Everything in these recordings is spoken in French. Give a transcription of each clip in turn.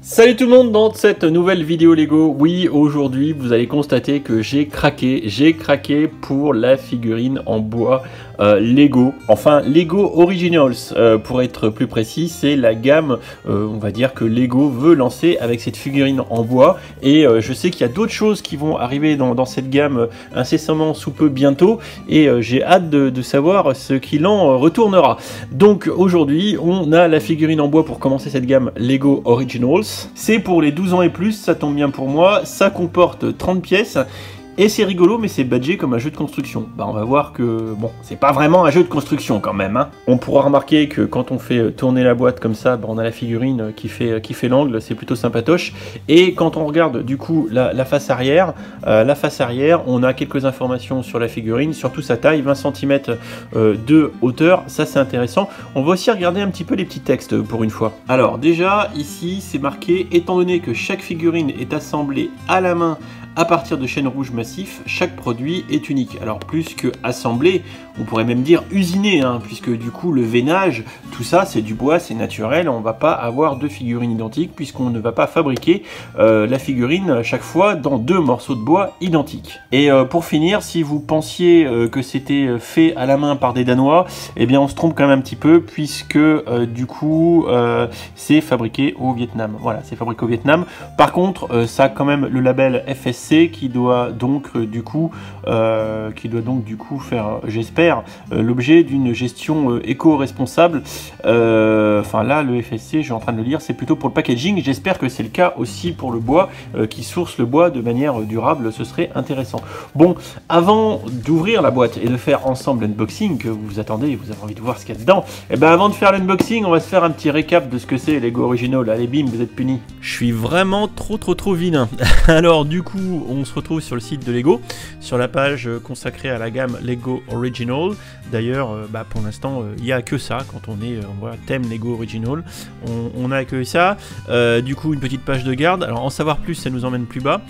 Salut tout le monde dans cette nouvelle vidéo Lego. Oui, aujourd'hui vous allez constater que j'ai craqué pour la figurine en bois Lego, enfin Lego Originals pour être plus précis. C'est la gamme on va dire que Lego veut lancer avec cette figurine en bois, et je sais qu'il y a d'autres choses qui vont arriver dans cette gamme incessamment sous peu bientôt, et j'ai hâte de savoir ce qu'il en retournera. Donc aujourd'hui on a la figurine en bois pour commencer cette gamme Lego Originals. C'est pour les 12 ans et plus, ça tombe bien pour moi, ça comporte 30 pièces. Et c'est rigolo, mais c'est badgé comme un jeu de construction. Bah, on va voir que, bon, c'est pas vraiment un jeu de construction quand même, hein. On pourra remarquer que quand on fait tourner la boîte comme ça, bah, on a la figurine qui fait l'angle, c'est plutôt sympatoche. Et quand on regarde du coup la face arrière, on a quelques informations sur la figurine, surtout sa taille, 20 cm de hauteur, ça c'est intéressant. On va aussi regarder un petit peu les petits textes pour une fois. Alors déjà, ici, c'est marqué, étant donné que chaque figurine est assemblée à la main à partir de chaînes rouges massifs, chaque produit est unique. Alors plus que assemblé, on pourrait même dire usiné, hein, puisque du coup le veinage, tout ça c'est du bois, c'est naturel, on va pas avoir deux figurines identiques puisqu'on ne va pas fabriquer la figurine chaque fois dans deux morceaux de bois identiques. Et pour finir, si vous pensiez que c'était fait à la main par des Danois, eh bien on se trompe quand même un petit peu, puisque du coup c'est fabriqué au Vietnam. Voilà, c'est fabriqué au Vietnam. Par contre, ça a quand même le label FSC qui doit donc du coup faire, j'espère, l'objet d'une gestion éco-responsable. Enfin là, le FSC, je suis en train de le lire, c'est plutôt pour le packaging. J'espère que c'est le cas aussi pour le bois, qui source le bois de manière durable. Ce serait intéressant. Bon, avant d'ouvrir la boîte et de faire ensemble l'unboxing que vous attendez, vous avez envie de voir ce qu'il y a dedans, et ben avant de faire l'unboxing, on va se faire un petit récap de ce que c'est Lego Original. Allez, bim, vous êtes punis. Je suis vraiment trop vilain. Alors du coup, on se retrouve sur le site de Lego, sur la page consacrée à la gamme Lego Original. D'ailleurs, pour l'instant, il n'y a que ça. Quand on est thème Lego Original, on a que ça. Du coup, une petite page de garde. Alors, en savoir plus, ça nous emmène plus bas.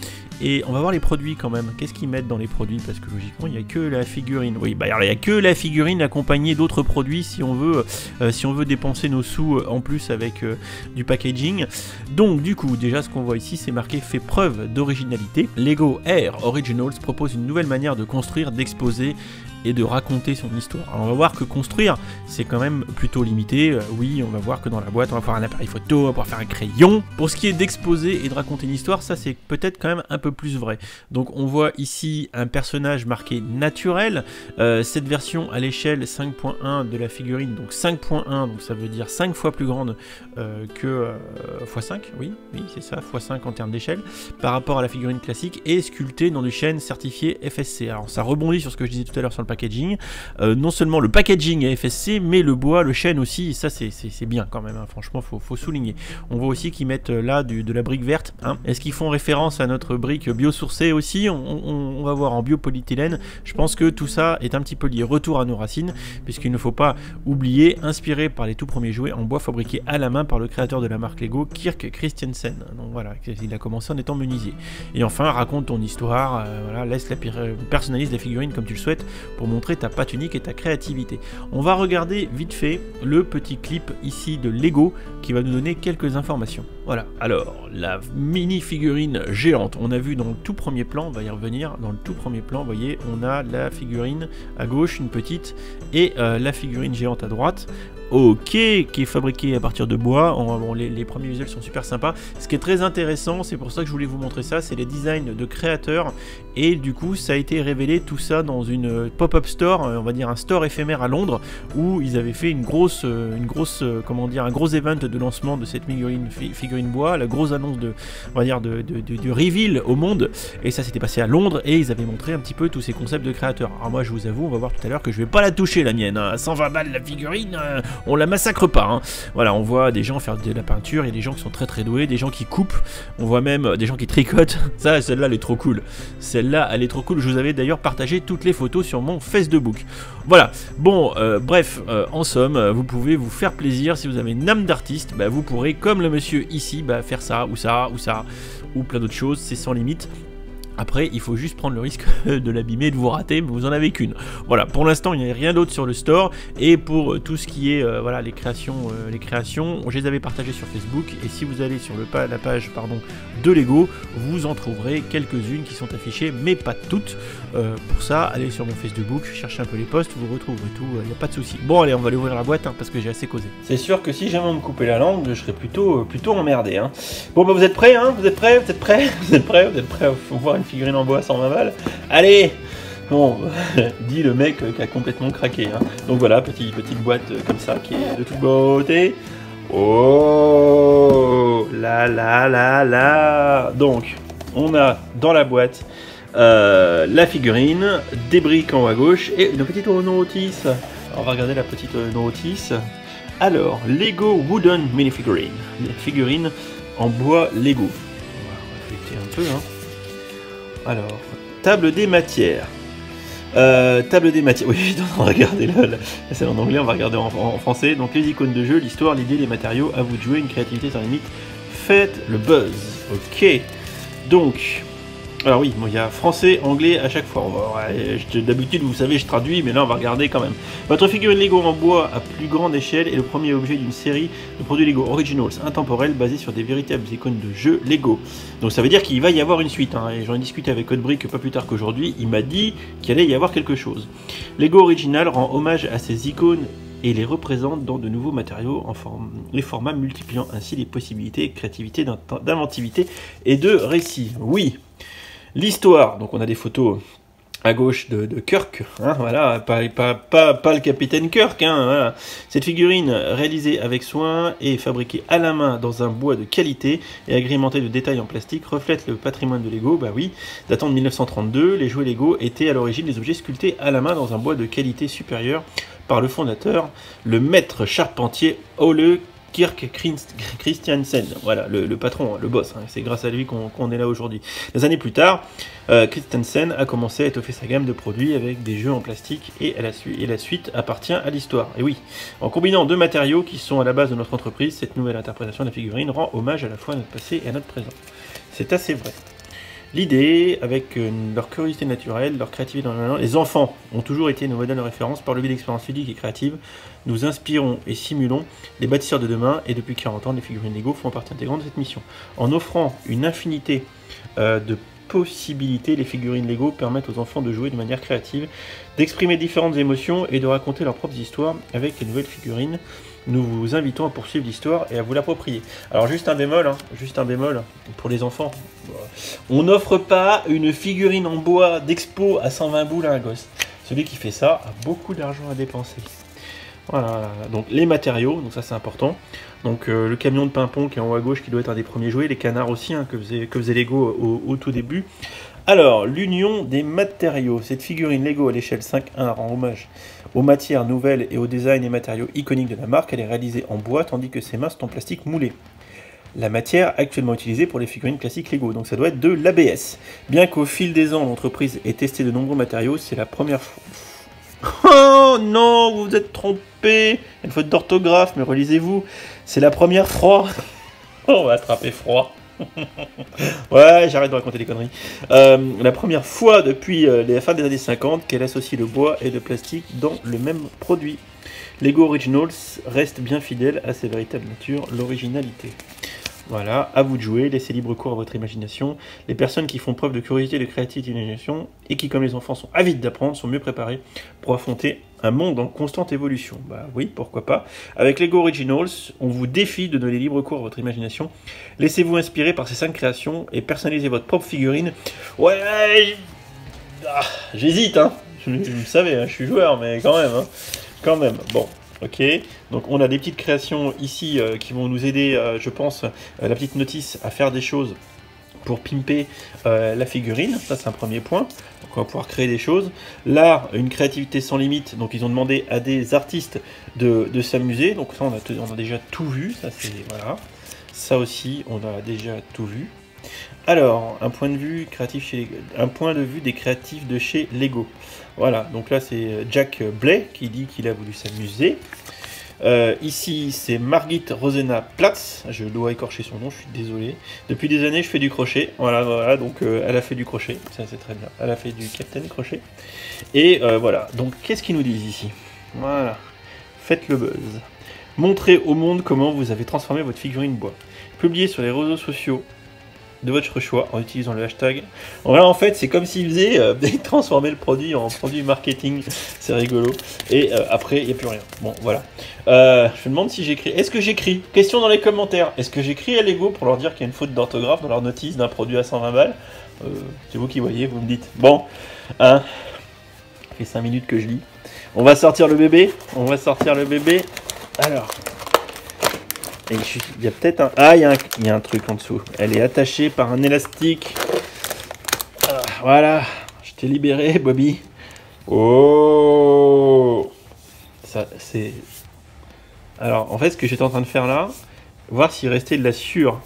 Et on va voir les produits quand même. Qu'est-ce qu'ils mettent dans les produits? Parce que logiquement, il n'y a que la figurine. Oui, il n'y a que la figurine accompagnée d'autres produits si on veut dépenser nos sous en plus avec du packaging. Donc, du coup, déjà, ce qu'on voit ici, c'est marqué « Fait preuve d'originalité ». Lego Air Originals propose une nouvelle manière de construire, d'exposer et de raconter son histoire. Alors on va voir que construire, c'est quand même plutôt limité. Oui, on va voir que dans la boîte, on va avoir un appareil photo, on va pouvoir faire un crayon. Pour ce qui est d'exposer et de raconter une histoire, ça c'est peut-être quand même un peu plus vrai. Donc on voit ici un personnage marqué naturel. Cette version à l'échelle 5.1 de la figurine, donc 5.1, donc ça veut dire 5 fois plus grande que x5, oui c'est ça, x5 en termes d'échelle, par rapport à la figurine classique, et sculptée dans du chêne certifié FSC. Alors ça rebondit sur ce que je disais tout à l'heure sur le packaging. Non seulement le packaging est FSC, mais le bois, le chêne aussi, et ça c'est bien quand même, hein. Franchement faut souligner. On voit aussi qu'ils mettent là de la brique verte, hein. Est-ce qu'ils font référence à notre brique biosourcée aussi? On va voir en biopolyéthylène. Je pense que tout ça est un petit peu lié. Retour à nos racines, puisqu'il ne faut pas oublier, inspiré par les tout premiers jouets en bois fabriqués à la main par le créateur de la marque Lego, Kirk Christiansen. Donc voilà, il a commencé en étant menuisier. Et enfin, raconte ton histoire, voilà, personnalise la figurine comme tu le souhaites, pour montrer ta patte unique et ta créativité. On va regarder vite fait le petit clip ici de Lego qui va nous donner quelques informations. Voilà, alors la mini figurine géante, on a vu dans le tout premier plan, on va y revenir, dans le tout premier plan, vous voyez, on a la figurine à gauche, une petite, et la figurine géante à droite. Ok, qui est fabriqué à partir de bois. Les premiers visuels sont super sympas. Ce qui est très intéressant, c'est pour ça que je voulais vous montrer ça, c'est les designs de créateurs. Et du coup, ça a été révélé tout ça dans une pop-up store, on va dire un store éphémère à Londres, où ils avaient fait un gros event de lancement de cette figurine bois, la grosse annonce de reveal au monde. Et ça s'était passé à Londres, et ils avaient montré un petit peu tous ces concepts de créateurs. Alors moi, je vous avoue, on va voir tout à l'heure que je vais pas la toucher, la mienne, hein. 120 balles la figurine, on la massacre pas, hein. Voilà, on voit des gens faire de la peinture, il y a des gens qui sont très doués, des gens qui coupent, on voit même des gens qui tricotent. Ça, celle-là, elle est trop cool. Celle-là, elle est trop cool. Je vous avais d'ailleurs partagé toutes les photos sur mon Facebook. Voilà, bon, bref, en somme, vous pouvez vous faire plaisir. Si vous avez une âme d'artiste, vous pourrez, comme le monsieur ici, faire ça, ou plein d'autres choses, c'est sans limite. Après, il faut juste prendre le risque de l'abîmer, de vous rater, mais vous en avez qu'une. Voilà, pour l'instant, il n'y a rien d'autre sur le store. Et pour tout ce qui est voilà, les créations, je les avais partagées sur Facebook. Et si vous allez sur la page de Lego, vous en trouverez quelques-unes qui sont affichées, mais pas toutes. Pour ça, allez sur mon Facebook, cherchez un peu les posts, vous retrouverez tout, il n'y a pas de souci. Bon, allez, on va aller ouvrir la boîte parce que j'ai assez causé. C'est sûr que si jamais on me coupait la langue, je serais plutôt emmerdé. Hein. Bon, bah, vous êtes prêts, hein? Vous êtes prêts? Faut voir une figurine en bois 120 balles. Allez! Bon, dit le mec qui a complètement craqué. Hein. Donc voilà, petite boîte comme ça qui est de toute beauté. Oh là. Donc, on a dans la boîte la figurine, des briques en haut à gauche et une petite notice. Alors, on va regarder la petite notice. Alors, Lego Wooden Minifigurine. Figurine en bois Lego. On va feuilleter un peu. Hein. Alors, table des matières. Oui, on va regarder là, c'est en anglais, on va regarder en français. Donc, les icônes de jeu, l'histoire, l'idée, les matériaux, à vous de jouer, une créativité sans limite. Faites le buzz. Ok. Donc, alors oui, bon, il y a français, anglais à chaque fois. D'habitude, vous savez, je traduis, mais là, on va regarder quand même. Votre figurine Lego en bois à plus grande échelle est le premier objet d'une série de produits Lego Originals intemporels basés sur des véritables icônes de jeux Lego. Donc ça veut dire qu'il va y avoir une suite. Hein, et j'en ai discuté avec Codebrick pas plus tard qu'aujourd'hui. Il m'a dit qu'il allait y avoir quelque chose. Lego Original rend hommage à ces icônes et les représente dans de nouveaux matériaux les formats multipliant ainsi les possibilités, créativité, d'inventivité et de récit. Oui. L'histoire, donc on a des photos à gauche de Kirk, hein, voilà, pas le capitaine Kirk, hein, voilà. Cette figurine réalisée avec soin et fabriquée à la main dans un bois de qualité et agrémentée de détails en plastique reflète le patrimoine de Lego, bah oui, datant de 1932, les jouets Lego étaient à l'origine des objets sculptés à la main dans un bois de qualité supérieure par le fondateur, le maître charpentier Ole Kirk Christiansen, voilà, le patron, le boss, hein, c'est grâce à lui qu'on est là aujourd'hui. Des années plus tard, Christiansen a commencé à étoffer sa gamme de produits avec des jeux en plastique et la suite appartient à l'histoire. Et oui, en combinant deux matériaux qui sont à la base de notre entreprise, cette nouvelle interprétation de la figurine rend hommage à la fois à notre passé et à notre présent. C'est assez vrai. L'idée, avec leur curiosité naturelle, leur créativité dans le moment, les enfants ont toujours été nos modèles de référence par le biais d'expériences ludiques et créatives. Nous inspirons et simulons les bâtisseurs de demain et depuis 40 ans, les figurines Lego font partie intégrante de cette mission. En offrant une infinité de possibilités, les figurines Lego permettent aux enfants de jouer de manière créative, d'exprimer différentes émotions et de raconter leurs propres histoires avec les nouvelles figurines. Nous vous invitons à poursuivre l'histoire et à vous l'approprier. Alors juste un bémol pour les enfants. On n'offre pas une figurine en bois d'expo à 120 boules à un gosse. Celui qui fait ça a beaucoup d'argent à dépenser. Voilà, donc les matériaux, donc ça c'est important. Donc le camion de pimpon qui est en haut à gauche qui doit être un des premiers jouets, les canards aussi que faisait Lego au tout début. Alors, l'union des matériaux. Cette figurine Lego à l'échelle 5.1 rend hommage aux matières nouvelles et au design et matériaux iconiques de la marque. Elle est réalisée en bois tandis que ses mains sont en plastique moulé. La matière actuellement utilisée pour les figurines classiques Lego, donc ça doit être de l'ABS. Bien qu'au fil des ans, l'entreprise ait testé de nombreux matériaux, c'est la première fois... Oh non, vous vous êtes trompé. Une faute d'orthographe, mais relisez-vous. C'est la première fois. On va attraper froid. Ouais, j'arrête de raconter des conneries. La première fois depuis la fin des années 50 qu'elle associe le bois et le plastique dans le même produit. Lego Originals reste bien fidèle à ses véritables natures, l'originalité. Voilà, à vous de jouer, laissez libre cours à votre imagination. Les personnes qui font preuve de curiosité, de créativité et d'imagination, et qui, comme les enfants, sont avides d'apprendre, sont mieux préparés pour affronter un monde en constante évolution. Bah oui, pourquoi pas. Avec Lego Originals, on vous défie de donner libre cours à votre imagination. Laissez-vous inspirer par ces 5 créations et personnalisez votre propre figurine. Ouais, j'hésite, hein. Vous le savez, hein, je suis joueur, mais quand même, hein. Quand même, bon. Ok, donc on a des petites créations ici qui vont nous aider, je pense, la petite notice à faire des choses pour pimper la figurine. Ça, c'est un premier point. Donc on va pouvoir créer des choses. Là, une créativité sans limite. Donc ils ont demandé à des artistes de s'amuser. Donc ça, on a déjà tout vu. Ça, c'est voilà. Ça aussi, on a déjà tout vu. Alors, un point de vue des créatifs de chez Lego. Voilà, donc là c'est Jack Blay qui dit qu'il a voulu s'amuser. Ici, c'est Margit Rosena Platz. Je dois écorcher son nom, je suis désolé. Depuis des années, je fais du crochet. Voilà, donc elle a fait du crochet. Ça, c'est très bien. Elle a fait du Captain Crochet. Et voilà. Donc, qu'est-ce qu'ils nous disent ici? Voilà. Faites le buzz. Montrez au monde comment vous avez transformé votre figurine bois. Publiez sur les réseaux sociaux de votre choix en utilisant le hashtag. Voilà, en fait, c'est comme s'ils faisaient transformer le produit en produit marketing. C'est rigolo. Et après, il n'y a plus rien. Bon, voilà. Je me demande si j'écris. Est-ce que j'écris? Question dans les commentaires. Est-ce que j'écris à Lego pour leur dire qu'il y a une faute d'orthographe dans leur notice d'un produit à 120 balles? C'est vous qui voyez, vous me dites. Bon, ça fait 5 minutes que je lis. On va sortir le bébé. Alors. Il y a peut-être un... Ah, il y a un truc en dessous. Elle est attachée par un élastique. Voilà. Je t'ai libéré, Bobby. Oh! Ça, c'est... Alors, en fait, ce que j'étais en train de faire là, voir s'il restait de la sueur.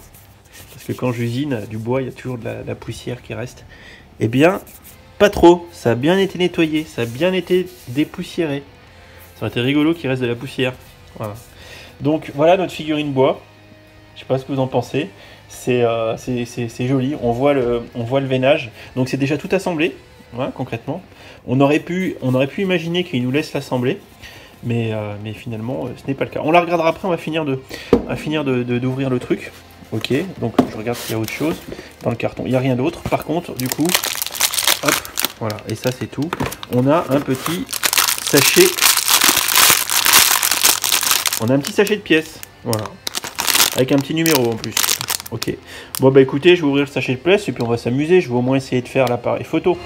Parce que quand j'usine du bois, il y a toujours de la poussière qui reste. Eh bien, pas trop. Ça a bien été nettoyé. Ça a bien été dépoussiéré. Ça aurait été rigolo qu'il reste de la poussière. Voilà. Donc voilà notre figurine bois. Je sais pas ce que vous en pensez. C'est joli. On voit le veinage. Donc c'est déjà tout assemblé. Voilà, concrètement. On aurait pu imaginer qu'il nous laisse l'assembler. Mais finalement, ce n'est pas le cas. On la regardera après. On va finir d'ouvrir le truc. Ok. Donc je regarde s'il y a autre chose dans le carton. Il n'y a rien d'autre. Par contre, du coup, hop, voilà. Et ça c'est tout. On a un petit sachet. On a un petit sachet de pièces, voilà, avec un petit numéro en plus. Ok. Bon bah écoutez, je vais ouvrir le sachet de pièces et puis on va s'amuser. Je vais au moins essayer de faire l'appareil photo.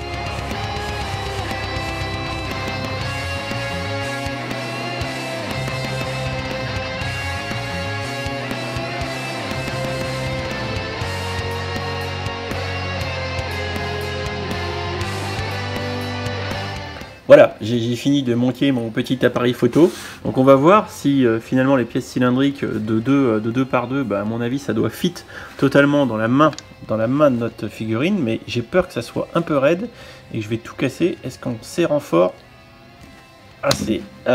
Voilà, j'ai fini de monter mon petit appareil photo. Donc on va voir si finalement les pièces cylindriques de 2 par 2, bah, à mon avis ça doit fit totalement dans la main de notre figurine. Mais j'ai peur que ça soit un peu raide et que je vais tout casser. Est-ce qu'on serre en fort?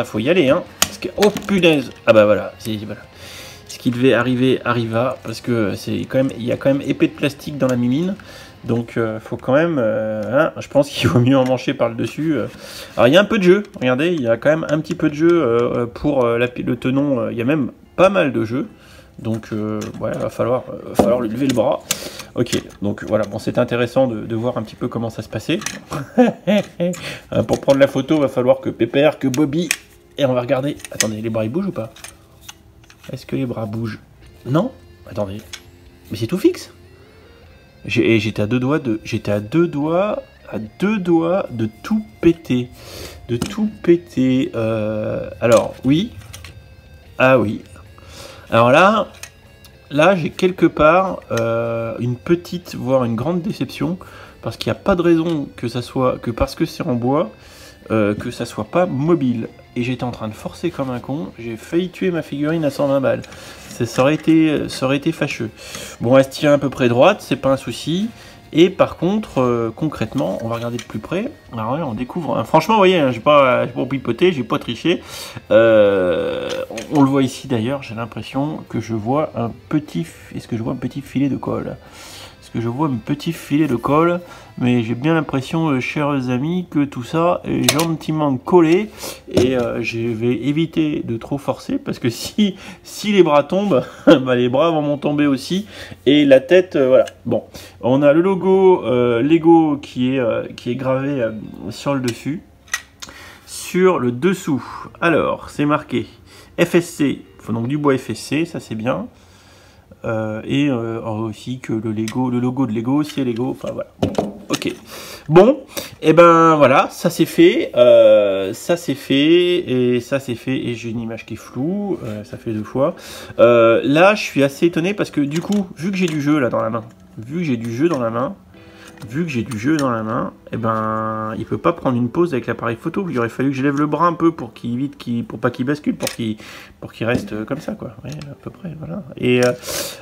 Faut y aller, hein. Parce que, oh punaise. Ah bah voilà, voilà. Ce qui devait arriver arriva, parce que il y a quand même épais de plastique dans la mimine. Donc faut quand même, je pense qu'il vaut mieux en mancher par le dessus. Alors il y a un peu de jeu, regardez, il y a quand même un petit peu de jeu pour le tenon, il y a même pas mal de jeu. Donc ouais, il va falloir lui lever le bras. Ok, donc voilà, bon, c'est intéressant de voir un petit peu comment ça se passait. Pour prendre la photo, il va falloir que Pépère, que Bobby, et on va regarder. Attendez, les bras ils bougent ou pas? Est-ce que les bras bougent? Non? Attendez, mais c'est tout fixe. J'étais à deux doigts de tout péter. Alors, oui. Ah oui. Alors là j'ai quelque part une petite, voire une grande déception, parce qu'il n'y a pas de raison que ça soit, que parce que c'est en bois, que ça soit pas mobile. Et j'étais en train de forcer comme un con, j'ai failli tuer ma figurine à 120 balles. Ça aurait été fâcheux. Bon, elle se tient à peu près droite, c'est pas un souci. Et par contre, concrètement, on va regarder de plus près. Alors là, on découvre. Franchement, vous voyez, j'ai pas pipoté, j'ai pas triché. On le voit ici d'ailleurs. J'ai l'impression que je vois un petit. Est-ce que je vois un petit filet de colle? Est-ce que je vois un petit filet de colle? Mais j'ai bien l'impression, chers amis, que tout ça est gentiment collé. Et je vais éviter de trop forcer, parce que si les bras tombent, bah, les bras vont m'en tomber aussi. Et la tête, voilà. Bon, on a le logo Lego qui est gravé sur le dessus. Sur le dessous, alors, c'est marqué FSC, il faut donc du bois FSC, ça c'est bien. Aussi que le logo de Lego, c'est Lego, enfin voilà. Ok. Bon, et ben voilà, ça c'est fait, et ça c'est fait, et j'ai une image qui est floue, ça fait 2 fois. Là, je suis assez étonné parce que du coup, vu que j'ai du jeu là dans la main, vu que j'ai du jeu dans la main, eh ben, il peut pas prendre une pause avec l'appareil photo. Il aurait fallu que je lève le bras un peu pour pour pas qu'il bascule, pour qu'il reste comme ça, quoi. Ouais, à peu près, voilà. Et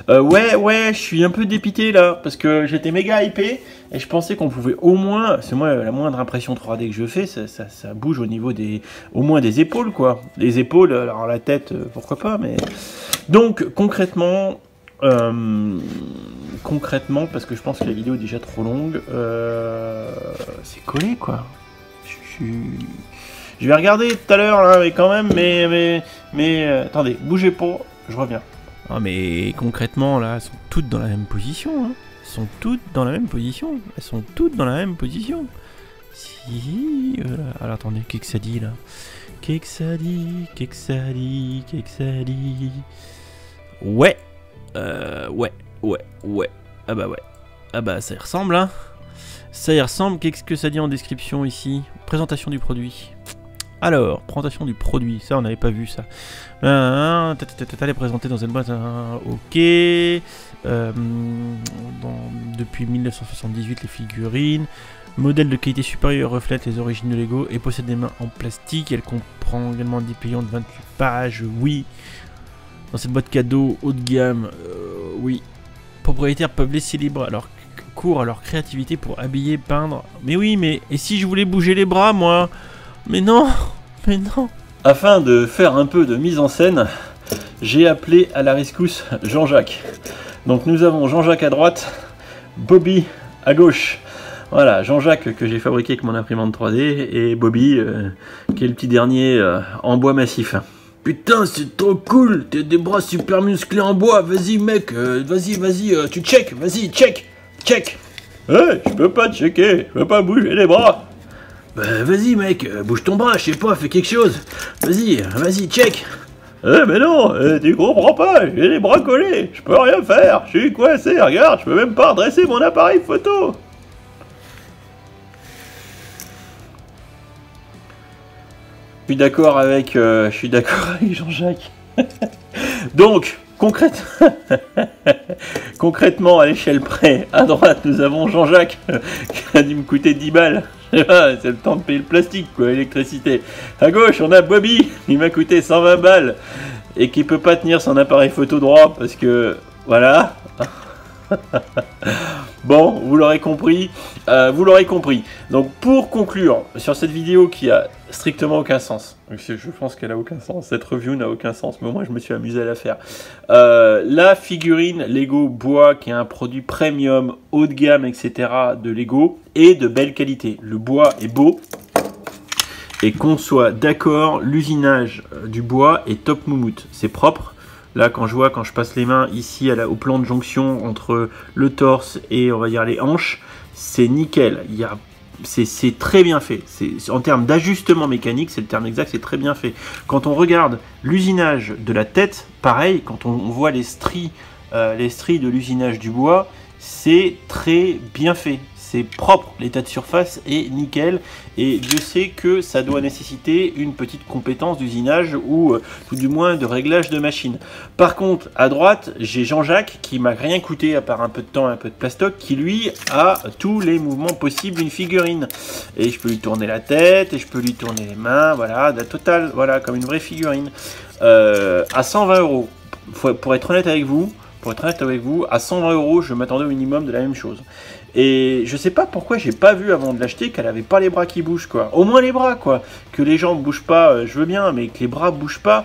ouais, je suis un peu dépité là, parce que j'étais méga hypé et je pensais qu'on pouvait au moins, c'est moi la moindre impression 3D que je fais, ça bouge au niveau au moins des épaules, quoi. Les épaules, alors la tête, pourquoi pas, mais donc concrètement. Parce que je pense que la vidéo est déjà trop longue, c'est collé quoi. Je vais regarder tout à l'heure là, mais quand même, mais attendez, bougez pas, je reviens. Ah mais concrètement là, elles sont toutes dans la même position. Hein. Elles sont toutes dans la même position. Elles sont toutes dans la même position. Si, alors attendez, qu'est-ce que ça dit là? Qu'est-ce que ça dit? Qu'est-ce que ça dit? Qu'est-ce que ça dit? Ouais. Ouais. Ah bah ouais. Ah bah ça y ressemble, hein. Ça y ressemble. Qu'est-ce que ça dit en description ici? Présentation du produit. Alors, présentation du produit. Ça, on n'avait pas vu ça. Elle est présentée dans une boîte. Ok. Depuis 1978, les figurines. Modèle de qualité supérieure reflète les origines de Lego et possède des mains en plastique. Elle comprend également 10 pliants de 28 pages. Oui. Dans cette boîte cadeau haut de gamme, oui. Propriétaires peuvent laisser libre cours à leur créativité pour habiller, peindre. Mais oui, mais et si je voulais bouger les bras, moi? Mais non. Afin de faire un peu de mise en scène, j'ai appelé à la rescousse Jean-Jacques. Donc nous avons Jean-Jacques à droite, Bobby à gauche. Voilà, Jean-Jacques que j'ai fabriqué avec mon imprimante 3D et Bobby qui est le petit dernier en bois massif. Putain, c'est trop cool, t'as des bras super musclés en bois, vas-y mec, vas-y, tu check, vas-y, check. Ouais, je peux pas checker, je peux pas bouger les bras. Bah vas-y mec, bouge ton bras, je sais pas, fais quelque chose. Vas-y, check. Mais non, tu comprends pas, j'ai les bras collés, je peux rien faire, je suis coincé, regarde, je peux même pas redresser mon appareil photo. Je suis d'accord avec Jean-Jacques. Donc, concrètement, à l'échelle près, à droite, nous avons Jean-Jacques qui a dû me coûter 10 balles. C'est le temps de payer le plastique, quoi, l'électricité. À gauche, on a Bobby, il m'a coûté 120 balles et qui peut pas tenir son appareil photo droit parce que, voilà. Bon, vous l'aurez compris. Donc pour conclure sur cette vidéo qui a strictement aucun sens, je pense qu'elle a aucun sens, cette review n'a aucun sens, mais moi je me suis amusé à la faire. La figurine Lego bois qui est un produit premium, haut de gamme, etc. de Lego est de belle qualité. Le bois est beau. Et qu'on soit d'accord, l'usinage du bois est top moumoute. C'est propre. Là, quand je passe les mains ici au plan de jonction entre le torse et on va dire les hanches, c'est nickel. C'est très bien fait. En termes d'ajustement mécanique, c'est le terme exact, c'est très bien fait. Quand on regarde l'usinage de la tête, pareil, quand on voit les stries de l'usinage du bois, c'est très bien fait. C'est propre, l'état de surface est nickel et Dieu sait que ça doit nécessiter une petite compétence d'usinage ou tout du moins de réglage de machine. Par contre, à droite, j'ai Jean-Jacques qui m'a rien coûté à part un peu de temps et un peu de plastoc qui lui a tous les mouvements possibles d'une figurine. Et je peux lui tourner la tête et je peux lui tourner les mains, voilà, la totale, voilà, comme une vraie figurine. À 120 €, pour être honnête avec vous, à 120 €, je m'attendais au minimum de la même chose. Et je sais pas pourquoi j'ai pas vu avant de l'acheter qu'elle avait pas les bras qui bougent, quoi. Au moins les bras, quoi. Que les jambes bougent pas, je veux bien, mais que les bras bougent pas.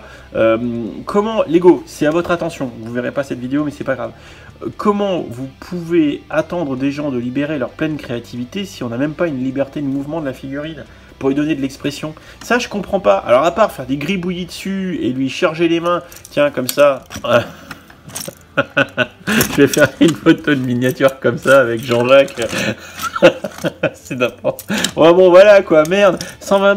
Comment, Lego, c'est à votre attention. Vous verrez pas cette vidéo, mais c'est pas grave. Comment vous pouvez attendre des gens de libérer leur pleine créativité si on n'a même pas une liberté de mouvement de la figurine pour lui donner de l'expression? Ça, je comprends pas. Alors, à part faire des gribouillis dessus et lui charger les mains, tiens, comme ça... Je vais faire une photo de miniature comme ça avec Jean-Jacques. C'est n'importe. Ouais, bon, voilà quoi, merde. 120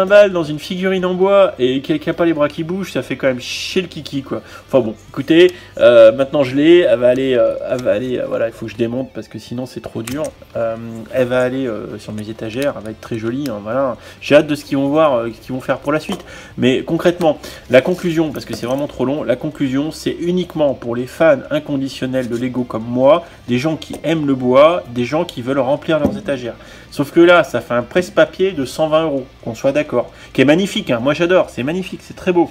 balles dans une figurine en bois et qui n'a pas les bras qui bougent, ça fait quand même chier le kiki quoi. Enfin bon, écoutez, maintenant je l'ai. Elle va aller, voilà, il faut que je démonte parce que sinon c'est trop dur. Elle va aller sur mes étagères, elle va être très jolie. Hein, voilà. J'ai hâte de ce qu'ils vont voir, ce qu'ils vont faire pour la suite. Mais concrètement, la conclusion, parce que c'est vraiment trop long, la conclusion c'est uniquement pour les fans inconditionnels de Lego comme moi, des gens qui aiment le bois, des gens qui veulent remplir leurs étagères. Sauf que là, ça fait un presse-papier de 120 €, qu'on soit d'accord, qui est magnifique, hein. Moi j'adore, c'est magnifique, c'est très beau.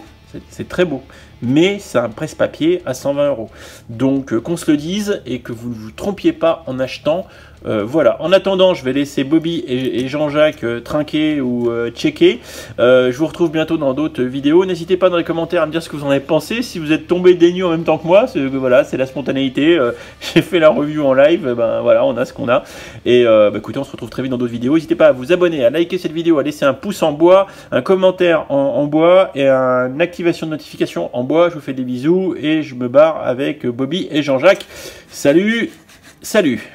C'est très beau, mais c'est un presse-papier à 120 €. Donc qu'on se le dise et que vous ne vous trompiez pas en achetant. Voilà, en attendant, je vais laisser Bobby et Jean-Jacques trinquer ou checker. Je vous retrouve bientôt dans d'autres vidéos. N'hésitez pas dans les commentaires à me dire ce que vous en avez pensé. Si vous êtes tombé des nues en même temps que moi, voilà, c'est la spontanéité. J'ai fait la review en live, ben voilà, on a ce qu'on a. Et écoutez, on se retrouve très vite dans d'autres vidéos. N'hésitez pas à vous abonner, à liker cette vidéo, à laisser un pouce en bois, un commentaire en bois et une activation de notification en bois. Je vous fais des bisous et je me barre avec Bobby et Jean-Jacques. Salut, salut!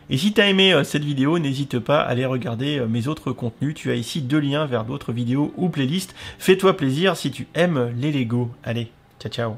Et si tu as aimé cette vidéo, n'hésite pas à aller regarder mes autres contenus. Tu as ici 2 liens vers d'autres vidéos ou playlists. Fais-toi plaisir si tu aimes les Lego. Allez, ciao ciao!